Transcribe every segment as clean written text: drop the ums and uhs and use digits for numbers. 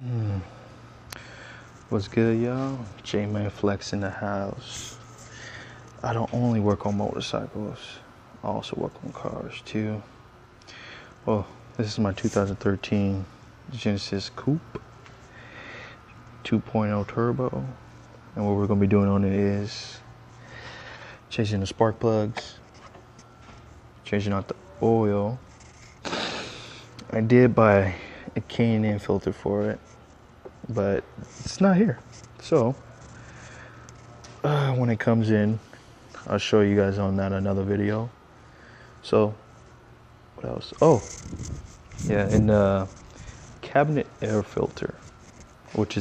Mm. What's good, y'all? J-Man Flex in the house. I don't only work on motorcycles, I also work on cars too. Well, this is my 2013 Genesis Coupe 2.0 turbo, and what we're going to be doing on it is changing the spark plugs, changing out the oil. I did buy a K&N filter for it, but it's not here. So when it comes in, I'll show you guys on that another video. So what else? Oh yeah, and the cabinet air filter, which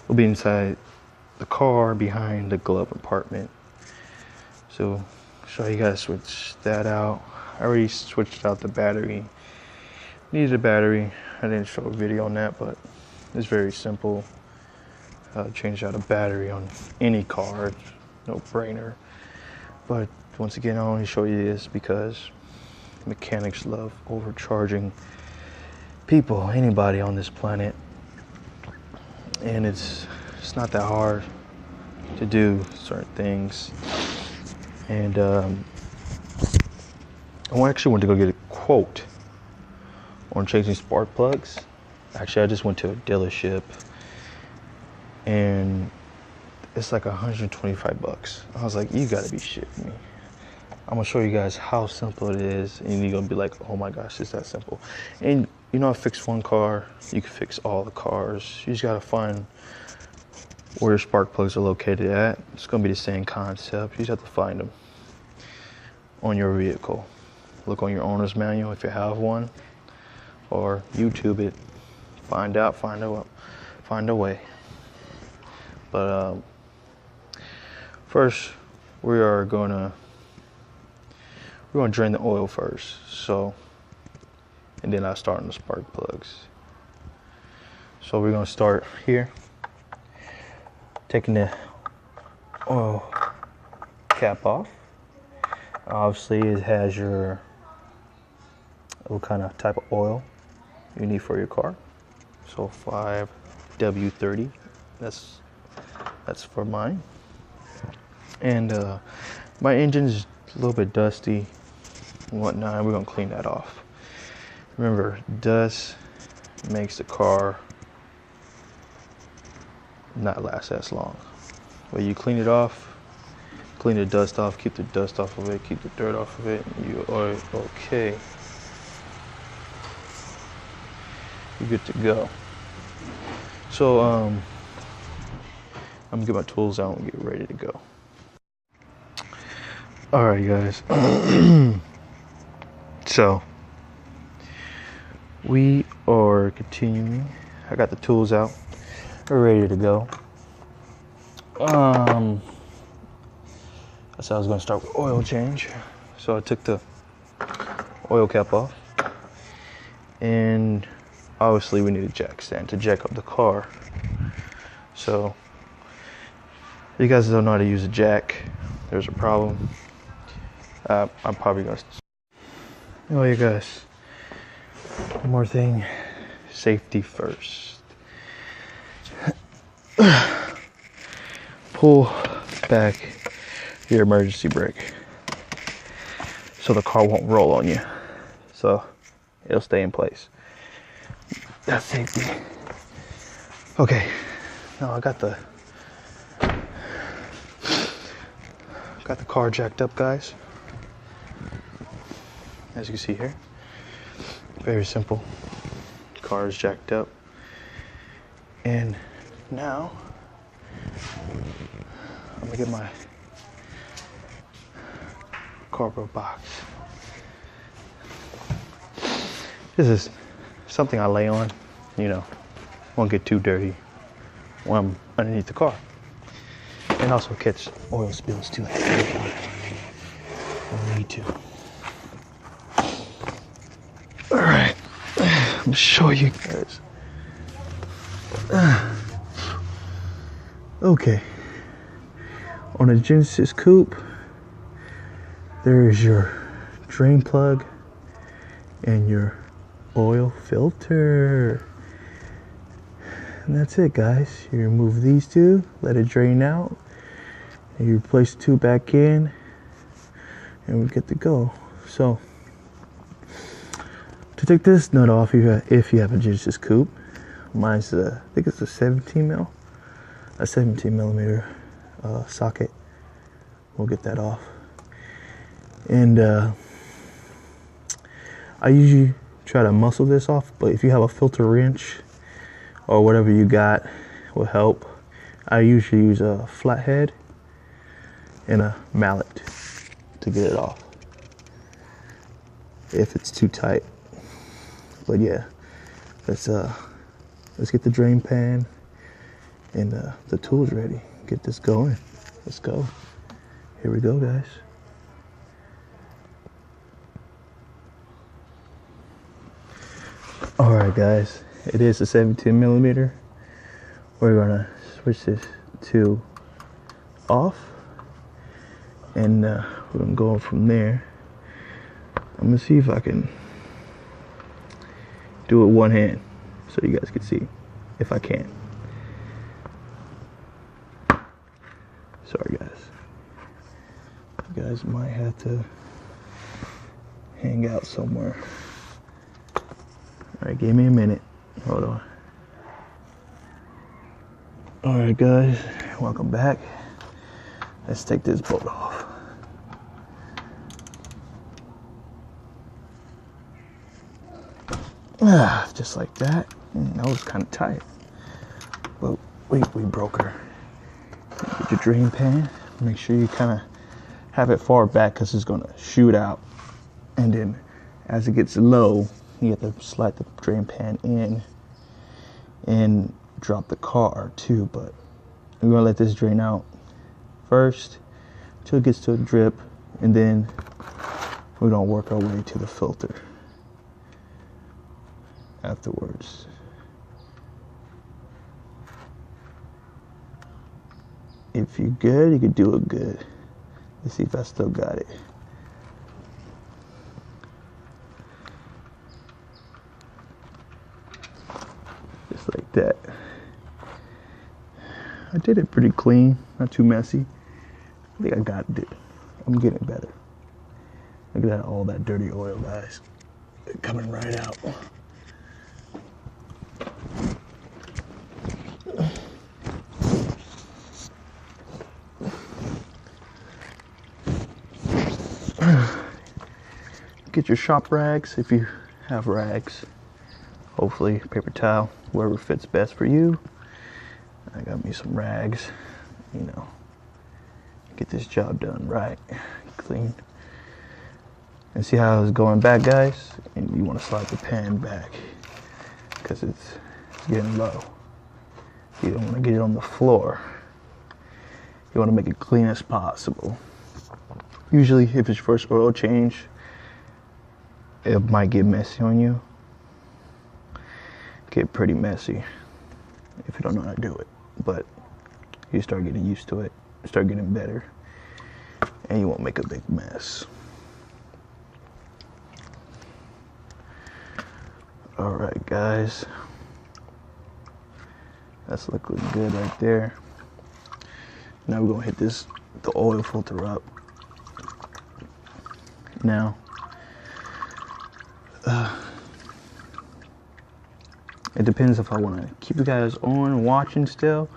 will be inside the car behind the glove compartment. So show you guys switch that out. I already switched out the battery. Needed a battery. I didn't show a video on that, but it's very simple. Change out a battery on any car, no brainer. But once again, I only show you this because mechanics love overcharging people, anybody on this planet, and it's not that hard to do certain things. And I actually went to go get a quote on changing spark plugs. Actually, I just went to a dealership, and it's like $125. I was like, you gotta be shitting me. I'm gonna show you guys how simple it is, and you're gonna be like, oh my gosh, it's that simple. And you know, I fixed one car, you can fix all the cars. You just gotta find where your spark plugs are located at. It's gonna be the same concept. You just have to find them on your vehicle. Look on your owner's manual if you have one, or YouTube it. Find a way. But first, we're gonna drain the oil first. So, and then I start on the spark plugs. So we're gonna start here, taking the oil cap off. Obviously, it has what kind of type of oil you need for your car. So 5W30. That's for mine. And my engine's a little bit dusty and whatnot. We're gonna clean that off. Remember, dust makes the car not last as long. But you clean it off, clean the dust off, keep the dust off of it, keep the dirt off of it, and you are okay. You're good to go. So I'm gonna get my tools out and get ready to go. All right, guys. So we are continuing. I got the tools out. We're ready to go. I said I was gonna start with oil change. So I took the oil cap off, and obviously we need a jack stand to jack up the car. So if you guys don't know how to use a jack, there's a problem. I'm probably gonna. Oh, you guys. One more thing. Safety first. Pull back your emergency brake so the car won't roll on you. So it'll stay in place. That's safety. Okay. Now I got the car jacked up, guys. As you can see here. Very simple. Car is jacked up. And now I'm gonna get my cardboard box. This is something I lay on, won't get too dirty when I'm underneath the car. And also catch oil spills too. Don't need to. Alright, I'm gonna show you guys. Okay, on a Genesis Coupe, there is your drain plug and your oil filter. And that's it, guys. You remove these two, let it drain out, and you replace the two back in, and we're good to go. So, to take this nut off, if you have a Genesis Coupe, mine's I think it's a 17 millimeter socket. We'll get that off. And I usually try to muscle this off, but if you have a filter wrench or whatever you got will help. I usually use a flathead and a mallet to get it off if it's too tight. But yeah, let's get the drain pan and the tools ready. Get this going. Let's go. Here we go, guys. Alright guys, it is a 17 millimeter. We're gonna switch this to off, and we're gonna go from there. I'm gonna see if I can do it one hand so you guys can see if I can. Sorry guys. You guys might have to hang out somewhere. Alright, give me a minute. Hold on. Alright guys, welcome back. Let's take this bolt off. Just like that. That was kind of tight. But we broke her. Get your drain pan. Make sure you kind of have it far back because it's going to shoot out. And then as it gets low, you have to slide the drain pan in and drop the car too. But we're going to let this drain out first until it gets to a drip, and then we're going to work our way to the filter afterwards. If you're good, you can do it good. Let's see if I still got it. Just like that. I did it pretty clean, not too messy. I think I got it. I'm getting better. Look at that, all that dirty oil, guys. It's coming right out. Get your shop rags if you have rags. Hopefully paper towel, wherever fits best for you. I got me some rags, you know. Get this job done right, clean. And see how it's going back, guys? And you want to slide the pan back because it's getting low. You don't want to get it on the floor. You want to make it clean as possible. Usually, if it's your first oil change, it might get messy on you. Get pretty messy if you don't know how to do it. But you start getting used to it, start getting better, and you won't make a big mess. Alright guys, that's looking good right there. Now we're gonna hit the oil filter up. Now, it depends if I want to keep you guys on watching still.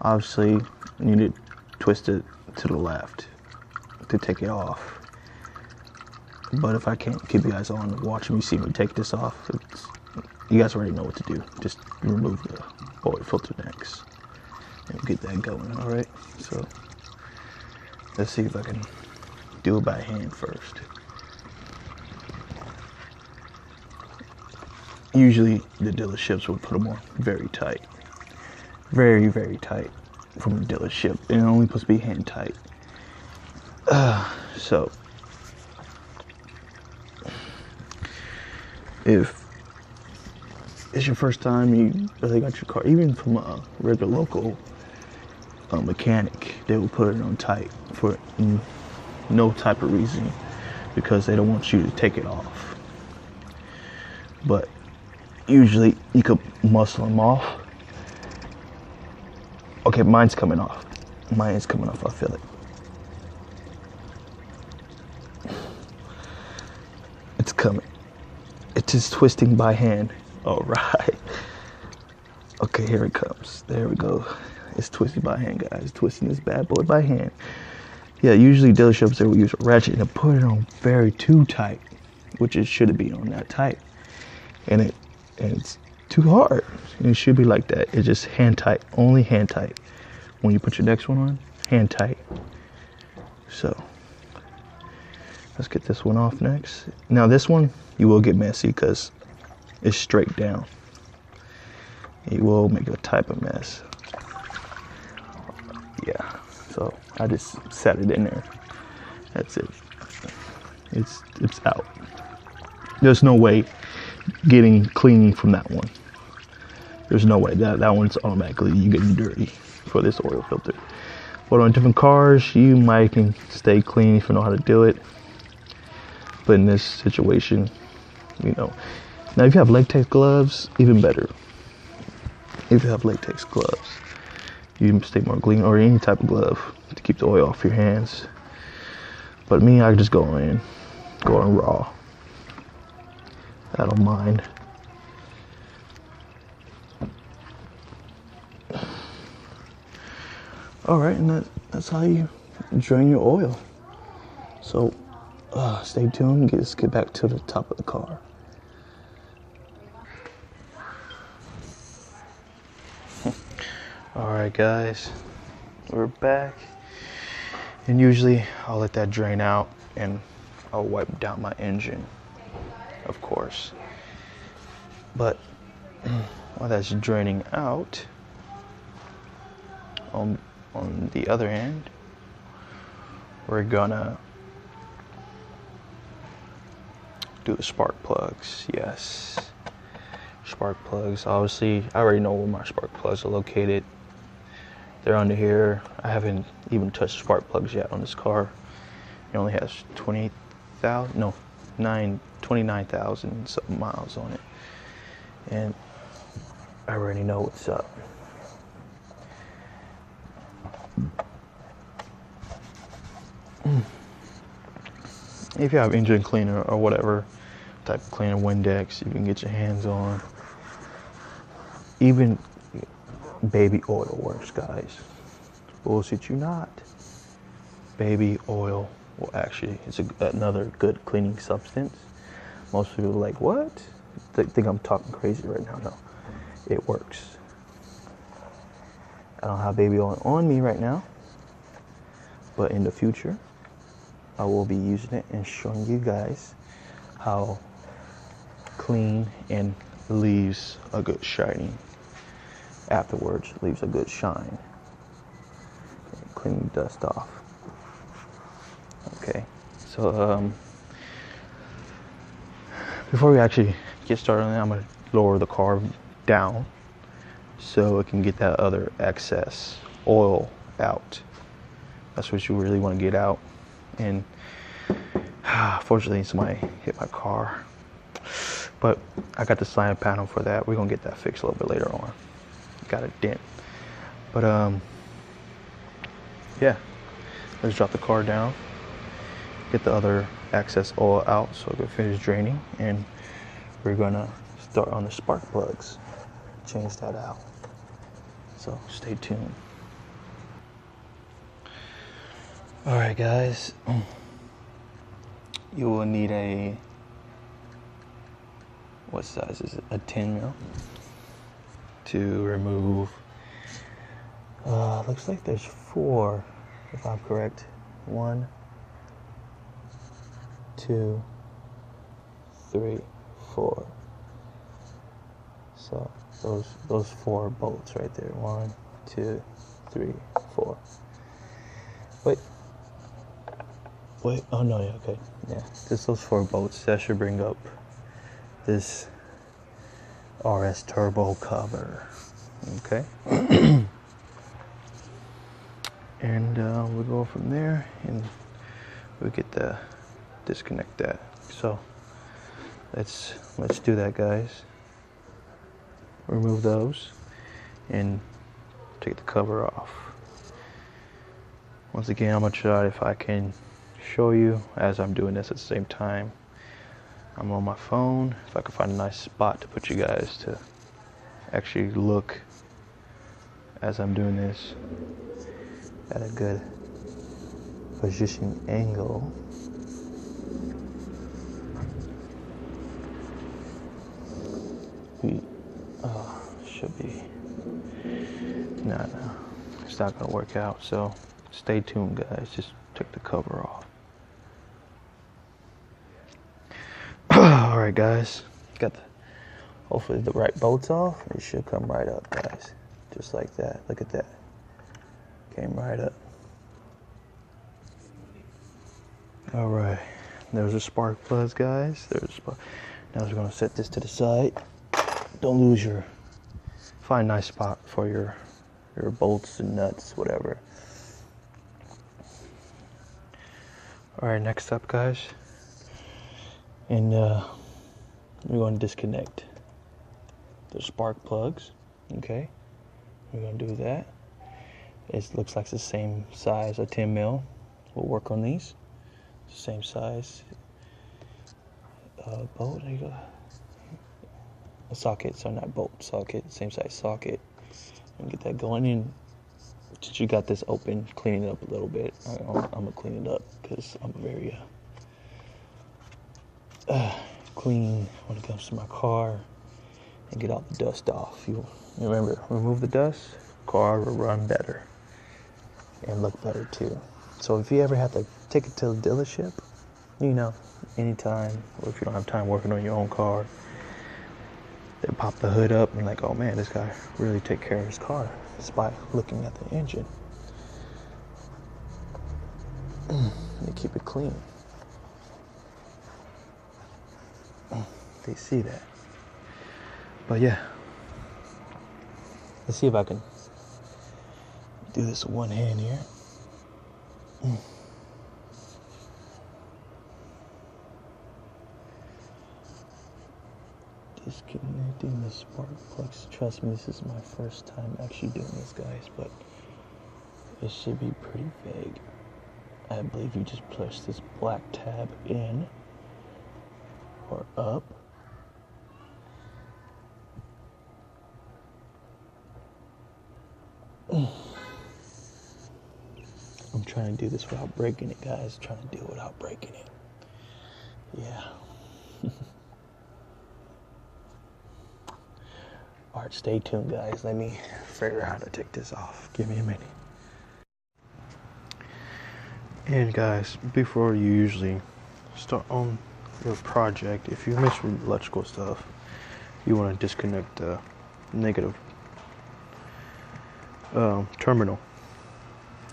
Obviously, you need to twist it to the left to take it off. But if I can't keep you guys on watching me see me take this off, you guys already know what to do. Just remove the oil filter next and get that going. All right. So let's see if I can do it by hand first. Usually the dealerships will put them on very tight. Very, very tight from the dealership. And it only supposed to be hand tight. So if it's your first time you really got your car, even from a regular local mechanic, they will put it on tight for no type of reason, because they don't want you to take it off. But usually you could muscle them off Okay, mine's coming off. Mine is coming off, I feel it. It's coming. It is twisting by hand. All right. Okay, here it comes. There we go. It's twisting by hand, guys. Twisting this bad boy by hand. Yeah, usually dealerships, they will use a ratchet and put it on very too tight, which it shouldn't be on that tight. And it's too hard. And it should be like that. It's just hand tight, only hand tight. When you put your next one on, hand tight. So let's get this one off next. Now this one, you will get messy because it's straight down. You will make a type of mess. Yeah, so I just set it in there. That's it. It's out. There's no way getting cleaning from that one. There's no way. That one's automatically you getting dirty for this oil filter. But on different cars, you might can stay clean if you know how to do it. But in this situation, you know. Now if you have latex gloves, even better. If you have latex gloves, you can stay more clean, or any type of glove to keep the oil off your hands. But me, I just go in raw. I don't mind. All right, and that's how you drain your oil. So stay tuned. Let's get back to the top of the car. All right, guys, we're back. And usually I'll let that drain out and I'll wipe down my engine, of course. But while that's draining out, on the other hand, we're gonna do the spark plugs. Yes, spark plugs. Obviously, I already know where my spark plugs are located. They're under here. I haven't even touched spark plugs yet on this car. It only has 29,000 something miles on it. And I already know what's up. If you have engine cleaner or whatever type of cleaner, Windex, you can get your hands on. Even baby oil works, guys. Bullshit you not. Baby oil will actually, it's another good cleaning substance. Most people are like, what? They think I'm talking crazy right now. No, it works. I don't have baby oil on me right now, but in the future, I will be using it and showing you guys how clean and leaves a good shining. Afterwards, leaves a good shine. Clean the dust off. Okay, so before we actually get started on that, I'm gonna lower the car down so it can get that other excess oil out. That's what you really want to get out. And fortunately, somebody hit my car, but I got the sign panel for that. We're gonna get that fixed a little bit later on. Got a dent, but yeah, let's drop the car down, get the other excess oil out so it can finish draining, and we're gonna start on the spark plugs, change that out. So stay tuned. All right, guys, you will need a, what size is it? A 10 mil to remove. Looks like there's 4, if I'm correct. 1, 2, 3, 4. So those 4 bolts right there. 1, 2, 3, 4. Wait, oh no, yeah, okay. Yeah, just those 4 bolts. That should bring up this RS turbo cover. Okay. And we'll go from there and we get the disconnect that. So let's do that, guys. Remove those and take the cover off. Once again, I'm gonna try if I can show you as I'm doing this at the same time. I'm on my phone. If I can find a nice spot to put you guys to actually look as I'm doing this at a good position angle. Should be. No, it's not gonna work out. So stay tuned, guys. Just take the cover off. All right, guys. Got hopefully the right bolts off. It should come right up, guys. Just like that. Look at that. Came right up. All right. There's a spark plugs, guys. Now we're gonna set this to the side. Don't lose your. Find a nice spot for your bolts and nuts, whatever. All right, next up, guys, and we're going to disconnect the spark plugs. Okay, we're going to do that. It looks like it's the same size, a 10 mil. We'll work on these. Same size bolt. There you go. A socket, so not bolt, socket, same size socket. And get that going in. Since you got this open, clean it up a little bit. I'm gonna clean it up because I'm very clean when it comes to my car and get all the dust off. You remember, remove the dust, car will run better and look better too. So if you ever have to take it to the dealership, you know, anytime, or if you don't have time working on your own car, they pop the hood up and like, oh man, this guy really take care of his car just by looking at the engine. They keep it clean. They see that. But yeah, let's see if I can do this with one hand here. Disconnecting the spark plugs. Trust me, this is my first time actually doing this, guys, but it should be pretty vague. I believe you just push this black tab in or up. I'm trying to do this without breaking it, guys. Trying to do it without breaking it. Yeah. All right, stay tuned, guys. Let me figure out how to take this off. Give me a minute. And guys, before you usually start on your project, if you mess with electrical stuff, you want to disconnect the negative terminal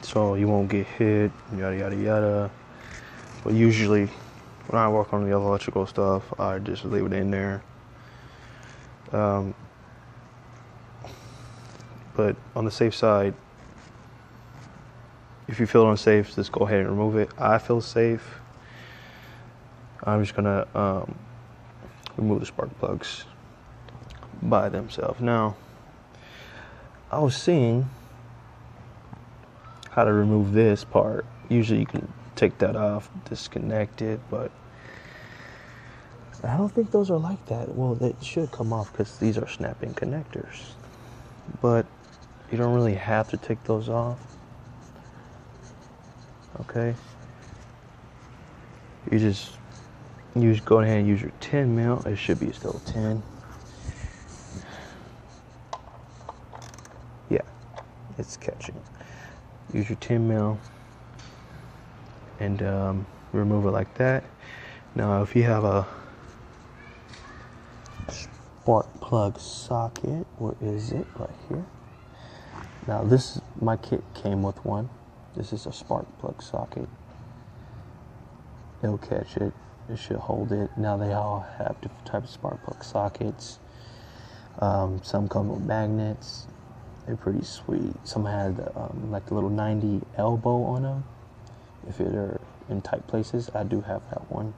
so you won't get hit, yada yada yada. But usually when I work on the electrical stuff, I just leave it in there. But on the safe side, if you feel unsafe, just go ahead and remove it. I feel safe. I'm just gonna remove the spark plugs by themselves. Now, I was seeing how to remove this part. Usually you can take that off, disconnect it, but I don't think those are like that. Well, they should come off because these are snap-in connectors. But you don't really have to take those off. Okay? You just go ahead and use your 10 mil. It should be still 10. Yeah, it's catching. Use your 10 mil and remove it like that. Now, if you have a spark plug socket, where is it? Right here. Now, my kit came with one. This is a spark plug socket. It'll catch it. It should hold it. Now, they all have different types of spark plug sockets. Some come with magnets. They're pretty sweet. Some had like a little 90 elbow on them. If they're in tight places, I do have that one.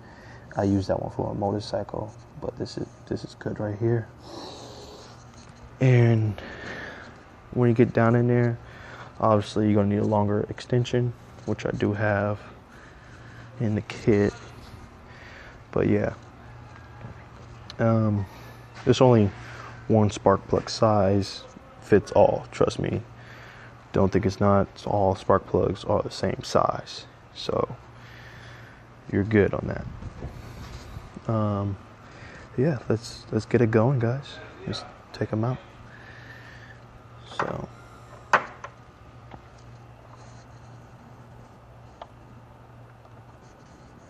I use that one for a motorcycle, but this is good right here. And when you get down in there, obviously you're gonna need a longer extension, which I do have in the kit. But yeah, there's only one spark plug size fits all. Trust me. Don't think it's not. It's all spark plugs are the same size, so you're good on that. Yeah, let's get it going, guys. Just take them out. So.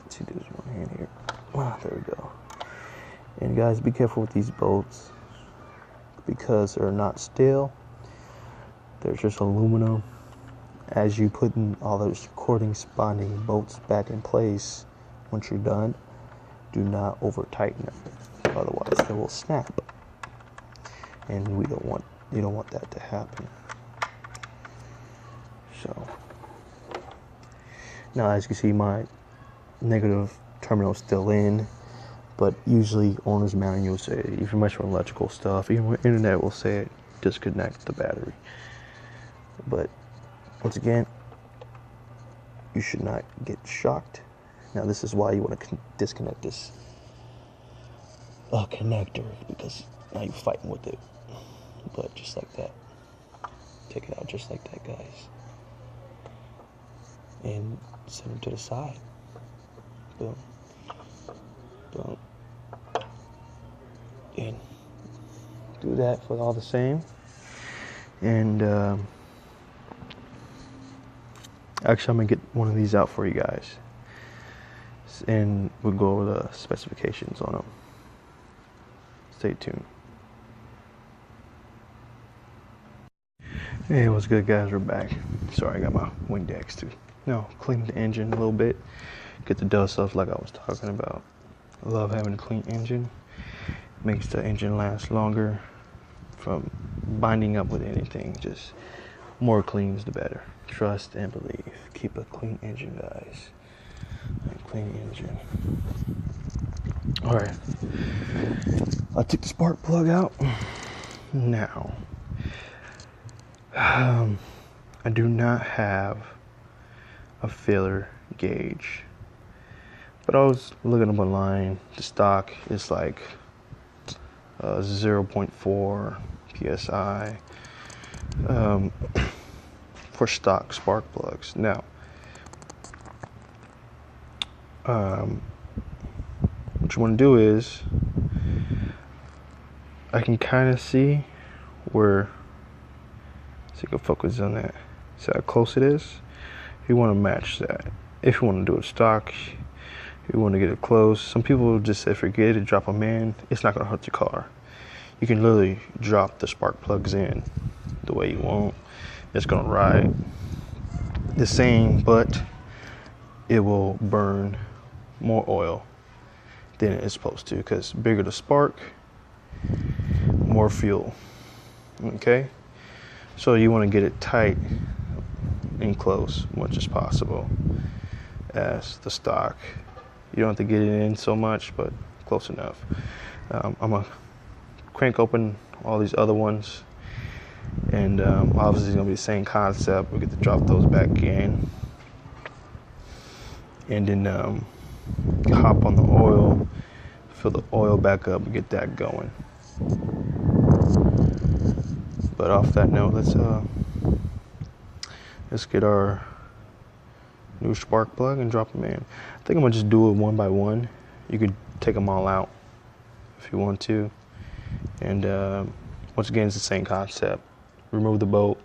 Let's see, there's one hand here. Ah, there we go. And guys, be careful with these bolts because they're not steel. They're just aluminum. As you put in all those cording bonding bolts back in place, once you're done, do not over tighten them. Otherwise, they will snap. And you don't want that to happen. So now, as you can see, my negative terminal is still in, but usually owner's manual will say, if you're messing with electrical stuff, even with internet will say it, disconnect the battery. But once again, you should not get shocked. Now this is why you want to disconnect this connector, because now you're fighting with it. But just like that, take it out just like that, guys, and set it to the side. Boom, boom, and do that for all the same. And actually, I'm gonna get one of these out for you guys, and we'll go over the specifications on them. Stay tuned. Hey, what's good, guys? We're back. Sorry, I got my wing decks to clean the engine a little bit, get the dust off like I was talking about. I love having a clean engine. Makes the engine last longer from binding up with anything. Just more cleans the better. Trust and believe. Keep a clean engine, guys. A clean engine. Alright. I took the spark plug out. Now, I do not have a filler gauge, but I was looking up online. The stock is like 0.4 psi for stock spark plugs. Now, what you want to do is, I can kind of see where, so you can focus on that. See how close it is? You want to match that. If you want to do it stock, you want to get it close. Some people just say forget it, drop them in. It's not going to hurt your car. You can literally drop the spark plugs in the way you want. It's going to ride the same, but it will burn more oil than it's supposed to, because bigger the spark, more fuel. Okay? So you want to get it tight and close much as possible as the stock. You don't have to get it in so much, but close enough. I'm gonna crank open all these other ones, and obviously it's gonna be the same concept. We get to drop those back in, and then hop on the oil, fill the oil back up, and get that going. But off that note, let's get our new spark plug and drop them in. I think I'm gonna just do it one by one. You could take them all out if you want to. And once again, it's the same concept. Remove the bolt,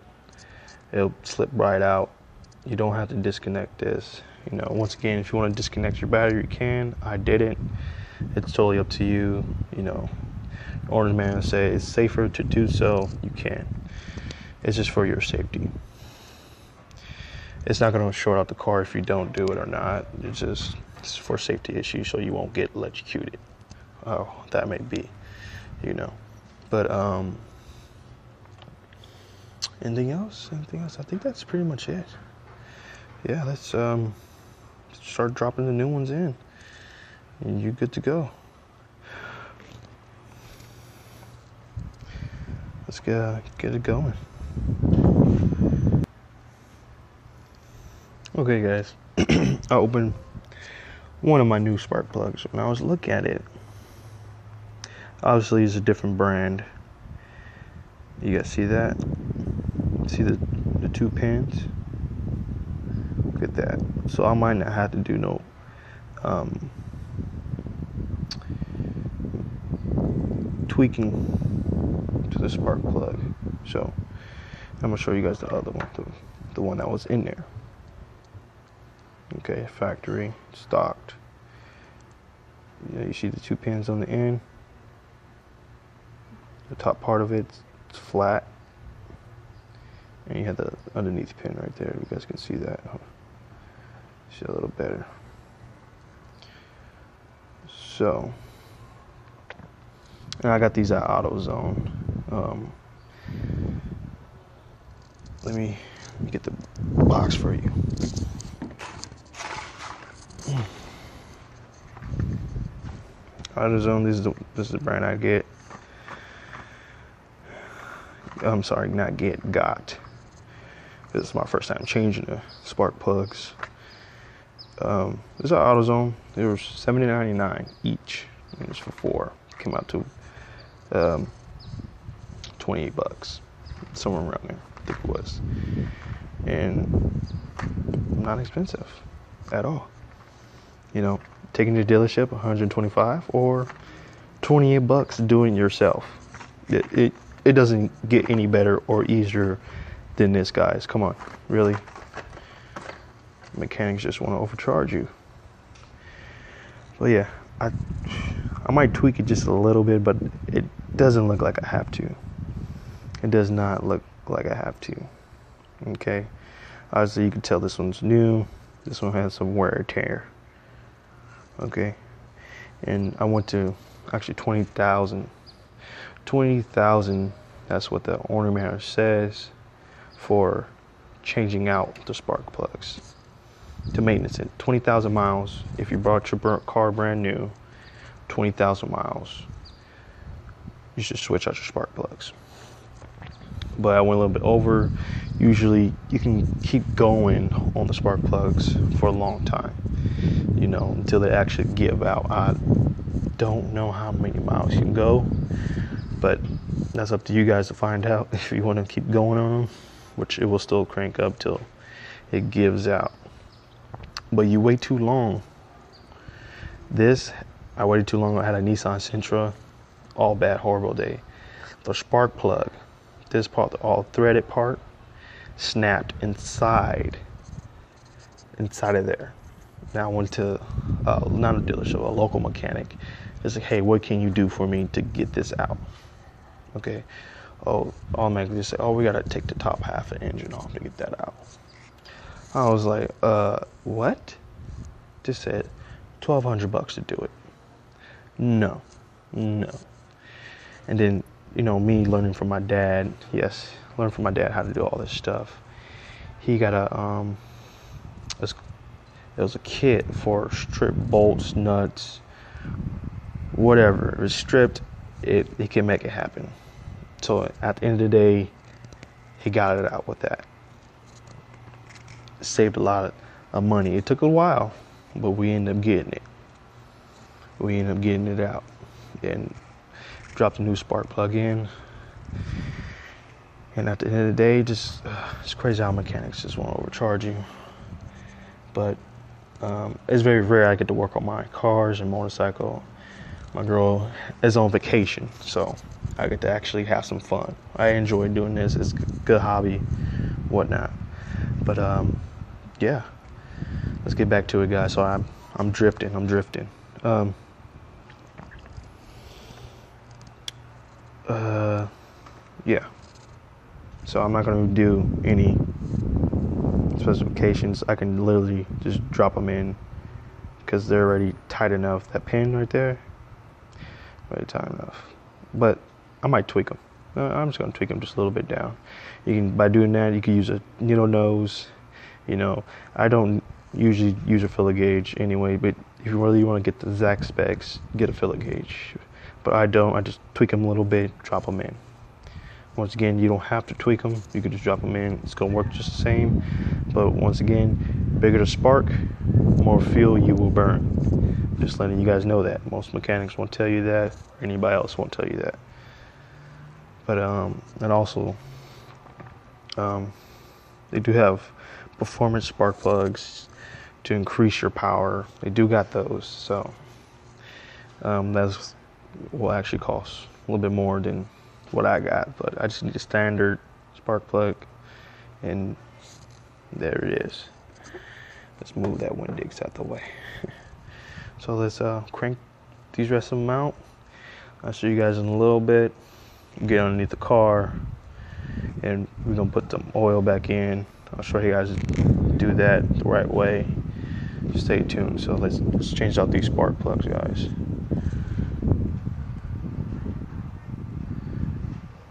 it'll slip right out. You don't have to disconnect this. Once again, if you want to disconnect your battery, you can. I didn't. It's totally up to you. Owner's manual says it's safer to do so. You can. It's just for your safety. It's not going to short out the car if you don't do it or not. It's for safety issues, so you won't get electrocuted. Oh, that may be, But anything else? I think that's pretty much it. Yeah, let's start dropping the new ones in, and you're good to go. Let's get it going. Okay guys, I opened one of my new spark plugs. When I was looking at it, obviously it's a different brand. You guys see that? See the two pins? Look at that. So I might not have to do no tweaking to the spark plug. So I'm gonna show you guys the other one, the one that was in there. Okay, factory, stocked. Yeah, you see the two pins on the end. The top part of it's flat, and you have the underneath pin right there. You guys can see that. See a little better. So, and I got these at AutoZone. Let me get the box for you. AutoZone, this is the brand I get. I'm sorry, not get, got. This is my first time changing the spark plugs. This is AutoZone. They were $70.99 each. And it's for 4. Came out to $28, somewhere around there, I think it was. And not expensive at all. You know, taking to the dealership, $125 or $28 doing it yourself. It doesn't get any better or easier than this, guys. Come on, really? Mechanics just want to overcharge you. But yeah, I might tweak it just a little bit, but it doesn't look like I have to. It does not look like I have to. Okay, obviously you can tell this one's new. This one has some wear and tear. Okay, and I went to actually 20,000. 20,000. That's what the owner manual says for changing out the spark plugs to maintenance it. 20,000 miles. If you bought your car brand new, 20,000 miles, you should switch out your spark plugs. But I went a little bit over. Usually you can keep going on the spark plugs for a long time, you know, until they actually give out. I don't know how many miles you can go, but that's up to you guys to find out if you want to keep going on them, which it will still crank up till it gives out. But you wait too long. I waited too long. I had a Nissan Sentra, all bad, horrible day. The spark plug, this part, the all threaded part, snapped inside of there. Now I went to not a dealership, a local mechanic. It's like, hey, what can you do for me to get this out? Okay. Oh, automatically just say, oh, we gotta take the top half of the engine off to get that out. I was like, what? Just said $1,200 to do it. No. And then, you know, me learning from my dad. Yes, learn from my dad how to do all this stuff. He got it was a kit for strip bolts, nuts, whatever. It was stripped. He can make it happen. So at the end of the day, he got it out with that. It saved a lot of money. It took a while, but we ended up getting it. We ended up getting it out and dropped a new spark plug in. And at the end of the day, just it's crazy how mechanics just want to overcharge you. But it's very rare I get to work on my cars and motorcycle. My girl is on vacation, so I get to actually have some fun. I enjoy doing this. It's a good hobby, whatnot. But yeah, let's get back to it, guys. So I'm drifting. Yeah. So I'm not going to do any specifications. I can literally just drop them in because they're already tight enough. That pin right there, already tight enough. But I might tweak them. I'm just going to tweak them just a little bit down. You can, by doing that, you can use a needle nose. You know, I don't usually use a filler gauge anyway, but if you really want to get the exact specs, get a filler gauge. But I don't. I just tweak them a little bit, drop them in. Once again, you don't have to tweak them. You can just drop them in. It's going to work just the same. But once again, bigger the spark, more fuel you will burn. Just letting you guys know that. Most mechanics won't tell you that, or anybody else won't tell you that. But and also, they do have performance spark plugs to increase your power. They do got those, so that's will actually cost a little bit more than what I got. But I just need a standard spark plug, and there it is. Let's move that Windix out the way. So let's crank these rest of them out. I'll show you guys in a little bit. Get underneath the car, and we're gonna put the oil back in. I'll show you guys do that the right way. Just stay tuned. So let's change out these spark plugs, guys.